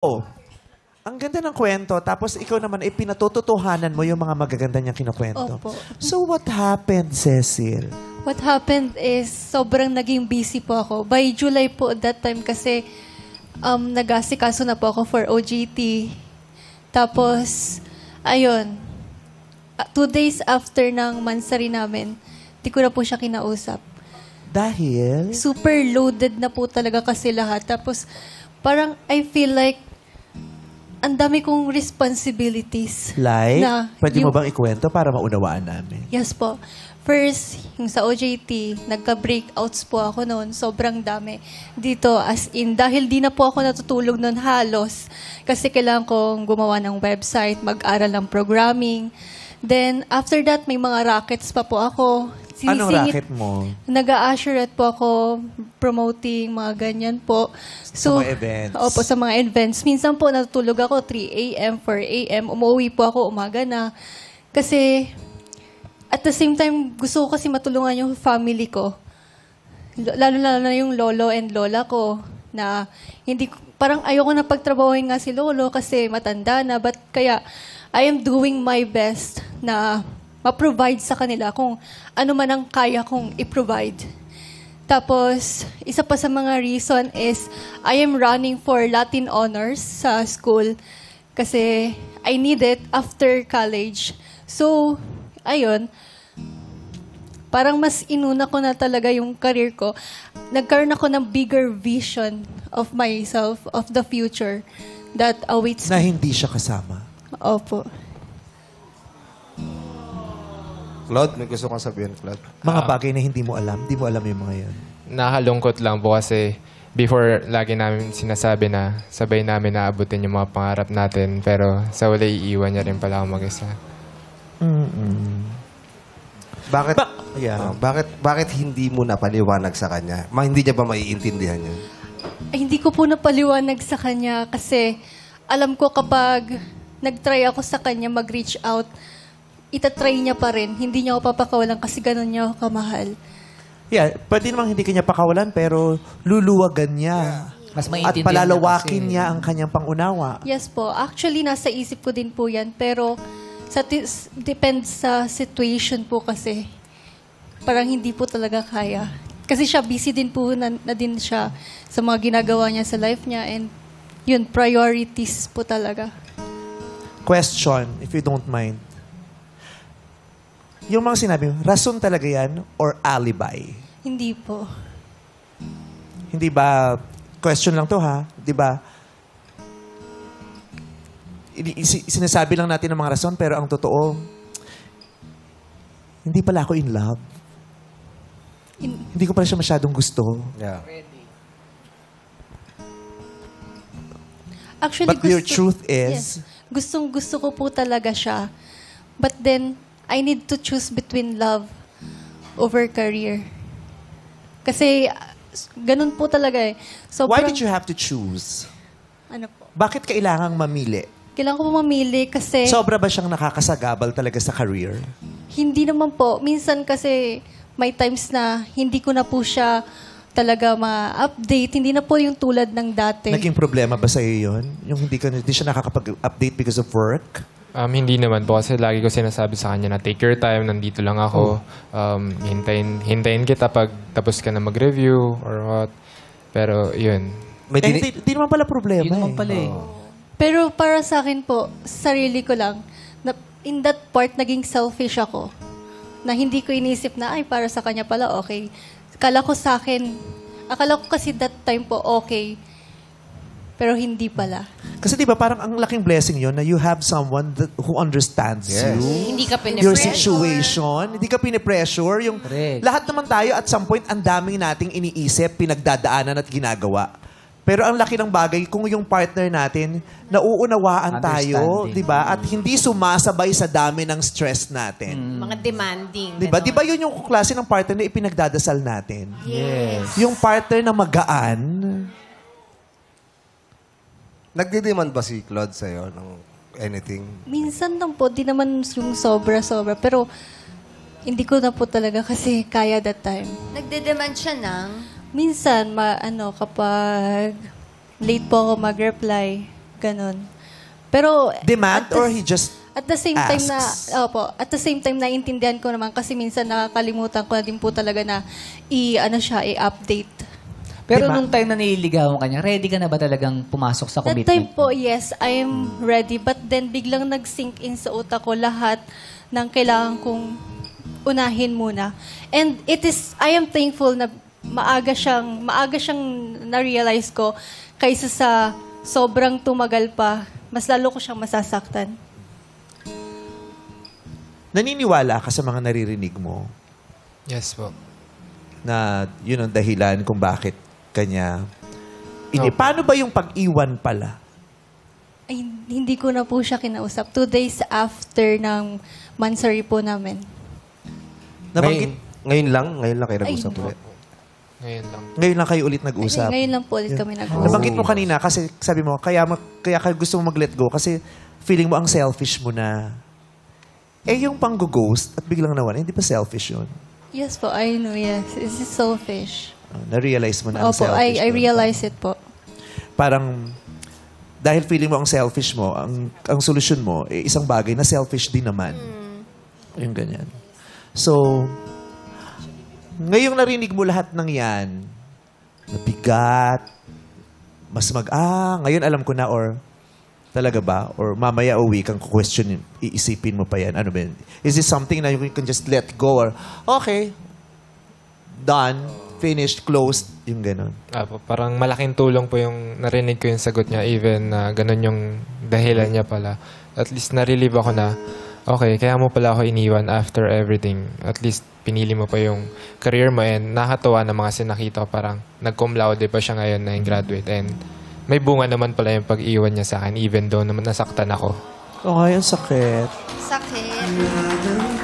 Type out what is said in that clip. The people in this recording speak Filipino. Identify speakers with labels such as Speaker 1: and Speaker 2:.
Speaker 1: Oh, ang ganda ng kwento. Tapos ikaw naman, pinatututuhanan mo yung mga magaganda niyang kinukwento.
Speaker 2: Opo.
Speaker 1: So what happened, Cecil?
Speaker 2: What happened is, sobrang naging busy po ako. By July po, at that time kasi, nag-asikaso na po ako for OJT. Tapos, ayun, 2 days after ng mansari namin, di ko na po siya kinausap.
Speaker 1: Dahil?
Speaker 2: Super loaded na po talaga kasi lahat. Tapos, parang I feel like, ang dami kong responsibilities.
Speaker 1: Like?
Speaker 2: Na
Speaker 1: Pwede mo bang ikwento para maunawaan namin?
Speaker 2: Yes po. First, yung sa OJT, nagka-breakouts po ako noon. Sobrang dami. Dito, as in, dahil di na po ako natutulog noon halos. Kasi kailangan kong gumawa ng website, mag-aral ng programming. Then, after that, may mga rackets pa po ako.
Speaker 1: Anong racket mo?
Speaker 2: Nag-a-usherette po ako, promoting, mga ganyan po.
Speaker 1: Sa mga events?
Speaker 2: Opo, sa mga events. Minsan po, natutulog ako 3 a.m., 4 a.m. Umuwi po ako umaga na. Kasi, at the same time, gusto ko kasi matulungan yung family ko. Lalo na yung lolo and lola ko. Na hindi, parang ayoko na pagtrabahoin nga si lolo kasi matanda na. But kaya, I am doing my best na ma-provide sa kanila kung ano man ang kaya kong i-provide. Tapos, isa pa sa mga reason is, I am running for Latin Honors sa school kasi I need it after college. So, ayun, parang mas inuna ko na talaga yung career ko. Nagkaroon ako ng bigger vision of myself, of the future that awaits
Speaker 1: Na
Speaker 2: me.
Speaker 1: hindi siya kasama.
Speaker 2: Opo.
Speaker 3: Claude, may gusto kang sabihin, Claude?
Speaker 1: Mga bagay na hindi mo alam. Hindi mo alam yung mga yan.
Speaker 4: Nakakalungkot lang po kasi before lagi namin sinasabi na sabay namin naabutin yung mga pangarap natin pero sa wala iiwan niya rin pala ako mag-isa.
Speaker 3: Bakit,
Speaker 1: Yeah.
Speaker 3: bakit hindi mo napaliwanag sa kanya? Hindi niya ba maiintindihan yun?
Speaker 2: Ay, hindi ko po napaliwanag sa kanya kasi alam ko kapag nag-try ako sa kanya mag-reach out, itatry niya pa rin. Hindi niya ako papakawalan kasi ganun niya ako kamahal.
Speaker 1: Yeah, pwede namang hindi kanya pakawalan pero luluwagan niya.
Speaker 5: Mas
Speaker 1: At
Speaker 5: maiintindihan
Speaker 1: palalawakin
Speaker 5: niya kasi.
Speaker 1: niya ang kanyang pangunawa.
Speaker 2: Yes po. Actually, nasa isip ko din po yan. Pero depends sa situation po kasi. Parang hindi po talaga kaya. Kasi siya, busy din po na din siya sa mga ginagawa niya sa life niya. And yun, priorities po talaga.
Speaker 1: Question, if you don't mind. Yung mga sinabi mo, rason talaga yan or alibi?
Speaker 2: Hindi po.
Speaker 1: Hindi ba, question lang to ha, di ba? Sinasabi lang natin ang mga rason pero ang totoo, hindi pala ako in love. Hindi ko pala siya masyadong gusto.
Speaker 3: Yeah.
Speaker 2: Actually,
Speaker 1: But your truth is,
Speaker 2: yes, gustong-gusto ko po talaga siya. But then, I need to choose between love over career. Kasi, ganun po talaga eh.
Speaker 1: why did you have to choose?
Speaker 2: Ano po?
Speaker 1: Bakit kailangang mamili?
Speaker 2: Kailangan ko po mamili kasi
Speaker 1: Sobra ba siyang nakakasagabal talaga sa career?
Speaker 2: hindi naman po. Minsan kasi may times na hindi ko na po siya talaga ma-update. Hindi na po yung tulad ng dati.
Speaker 1: Naging problema ba sa'yo yun? Yung hindi siya nakakapag-update because of work?
Speaker 4: Hindi naman po kasi lagi ko sinasabi sa kanya na take your time, nandito lang ako. Hintayin kita pag tapos ka na mag-review or what. Pero yun.
Speaker 1: Hindi naman pala problema
Speaker 5: Yun naman pala eh.
Speaker 2: Pero para sa akin po, sarili ko lang, na in that part, naging selfish ako. Na hindi ko inisip na, ay, para sa kanya pala, okay. Akala ko kasi that time po, okay. Pero hindi pala.
Speaker 1: Kasi di ba parang ang laking blessing yon na you have someone who understands
Speaker 3: Yes.
Speaker 1: you.
Speaker 6: Hindi ka
Speaker 1: Your
Speaker 6: pinipressure.
Speaker 1: situation. Hindi ka pinipressure. Yung,
Speaker 5: Correct.
Speaker 1: lahat naman tayo at some point, ang daming nating iniisip, pinagdadaanan at ginagawa. Pero ang laki ng bagay kung yung partner natin, nauunawaan tayo,
Speaker 5: Understanding.
Speaker 1: di ba? At hindi sumasabay sa dami ng stress natin.
Speaker 6: Mga demanding.
Speaker 1: Di ba?
Speaker 6: ganon.
Speaker 1: Di ba yun yung klase ng partner na ipinagdadasal natin?
Speaker 6: Yes.
Speaker 1: Yung partner na magaan.
Speaker 3: Nagdi-demand ba si Claude sa'yo ng anything?
Speaker 2: Minsan lang po, di naman yung sobra-sobra. Pero hindi ko na po talaga kasi kaya that time.
Speaker 6: Nagde-demand siya ng
Speaker 2: Minsan, kapag late po ako mag-reply, Ganon. Pero
Speaker 1: Demand
Speaker 2: at the-
Speaker 1: or he just
Speaker 2: at the same time na,
Speaker 1: asks?
Speaker 2: opo, at the same time naiintindihan ko naman kasi minsan nakakalimutan ko na din po talaga na i-update.
Speaker 5: Pero
Speaker 1: Diba?
Speaker 5: nung time na nililigawan ka niya, ready ka na ba talagang pumasok sa
Speaker 2: That time
Speaker 5: commitment?
Speaker 2: po, yes, I am ready. But then biglang nag-sink in sa utak ko lahat ng kailangan kong unahin muna. And I am thankful na maaga siyang na-realize ko kaysa sa sobrang tumagal pa, mas lalo ko siyang masasaktan.
Speaker 1: naniniwala ka sa mga naririnig mo
Speaker 4: Yes po.
Speaker 1: na yun ang dahilan kung bakit kanya.
Speaker 4: Opo.
Speaker 1: Paano ba yung pag-iwan pala?
Speaker 2: Ay, hindi ko na po siya kinausap. 2 days after ng mansary po namin.
Speaker 1: Nabanggit,
Speaker 3: Ngayon lang kayo nag-usap
Speaker 2: Ay,
Speaker 3: ulit.
Speaker 4: Ngayon lang.
Speaker 1: ngayon lang kayo ulit nag-usap.
Speaker 2: Ay, ngayon lang po ulit kami nag-usap.
Speaker 1: Nabanggit mo kanina kasi sabi mo, kaya ka gusto mo mag-let go kasi feeling mo ang selfish mo na. Eh, yung pang-ghost at biglang nawan, hindi pa selfish yun.
Speaker 2: Yes po, I know, yes. It's selfish.
Speaker 1: Na-realize mo na ang
Speaker 2: Opo,
Speaker 1: selfish
Speaker 2: I
Speaker 1: mo.
Speaker 2: realize it po.
Speaker 1: Parang, dahil feeling mo ang selfish mo, ang solusyon mo, isang bagay na selfish din naman. Yung ganyan. So, ngayong narinig mo lahat ng yan, nabigat, ngayon alam ko na, or talaga ba? Or mamaya uwi kang question, iisipin mo pa yan. Ano ba yan? Is this something na you can just let go? Or, okay, done, finished, closed, yung gano'n.
Speaker 4: Parang malaking tulong po yung narinig ko yung sagot niya, even na ganun yung dahilan niya pala. At least na-relieve ako na, okay, kaya mo pala ako iniwan after everything. At least pinili mo pa yung career mo, and nakakatuwa na mga sinakita ko, parang nag-cum laude pa siya ngayon na yung graduate, and may bunga naman pala yung pag-iwan niya sa akin, even though naman nasaktan ako.
Speaker 1: Okay, ang sakit.
Speaker 6: Sakit.